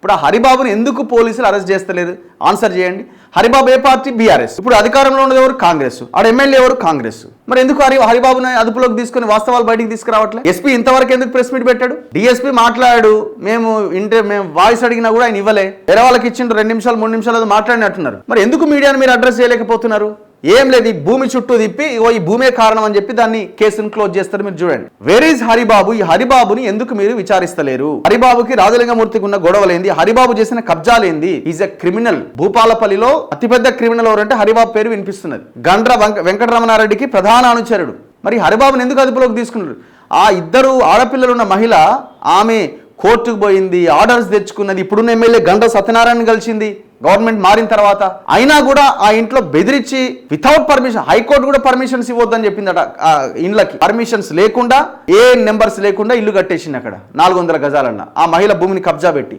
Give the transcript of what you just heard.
ఇప్పుడు ఆ హరిబాబుని ఎందుకు పోలీసులు అరెస్ట్ చేస్తలేరు? ఆన్సర్ చేయండి. హరిబాబు ఏ పార్టీ? బీఆర్ఎస్. ఇప్పుడు అధికారంలో ఉన్నది ఎవరు? కాంగ్రెస్. ఆడ ఎమ్మెల్యే ఎవరు? కాంగ్రెస్. మరి ఎందుకు హరిబాబుని అదుపులోకి తీసుకుని వాస్తవాలు బయటికి తీసుకురావట్లేదు? ఎస్పీ ఇంతవరకు ఎందుకు ప్రెస్ మీట్ పెట్టాడు? డిఎస్పీ మాట్లాడాడు, మేము వాయిస్ అడిగినా కూడా ఆయన ఇవ్వలే, వేరే వాళ్ళకి ఇచ్చిండ్రు 2 నిమిషాలు 3 నిమిషాలు అది మాట్లాడినట్టున్నారు. మరి ఎందుకు మీడియాని మీరు అడ్రస్ చేయలేకపోతున్నారు? ఏం లేదు, ఈ భూమి చుట్టూ తిప్పి ఈ భూమే కారణం అని చెప్పి దాన్ని కేసును క్లోజ్ చేస్తారు. మీరు చూడండి, వేర్ ఈజ్ హరిబాబు? ఈ హరిబాబుని ఎందుకు మీరు విచారిస్తలేరు? హరిబాబుకి రాజలింగమూర్తికి ఉన్న గొడవలేంది? హరిబాబు చేసిన కబ్జాలేంది? Is a criminal. భూపాలపల్లిలో అతిపెద్ద క్రిమినల్ ఎవరంటే హరిబాబు పేరు వినిపిస్తున్నది. గండ్ర వెంకటరమణారెడ్డికి ప్రధాన అనుచరుడు. మరి హరిబాబుని ఎందుకు అదుపులోకి తీసుకున్నారు? ఆ ఇద్దరు ఆడపిల్లలున్న మహిళ, ఆమె కోర్టుకు పోయింది, ఆర్డర్స్ తెచ్చుకున్నది. ఇప్పుడున్న ఎమ్మెల్యే గండ్ర సత్యనారాయణ కలిసింది గవర్నమెంట్ మారిన తర్వాత. అయినా కూడా ఆ ఇంట్లో బెదిరించి వితౌట్ పర్మిషన్, హైకోర్టు కూడా పర్మిషన్స్ ఇవ్వద్దని చెప్పిందట. ఆ ఇండ్లకి పర్మిషన్స్ లేకుండా, ఏ నెంబర్స్ లేకుండా ఇల్లు కట్టేసింది అక్కడ 400 గజాలన్న. ఆ మహిళ భూమిని కబ్జా పెట్టి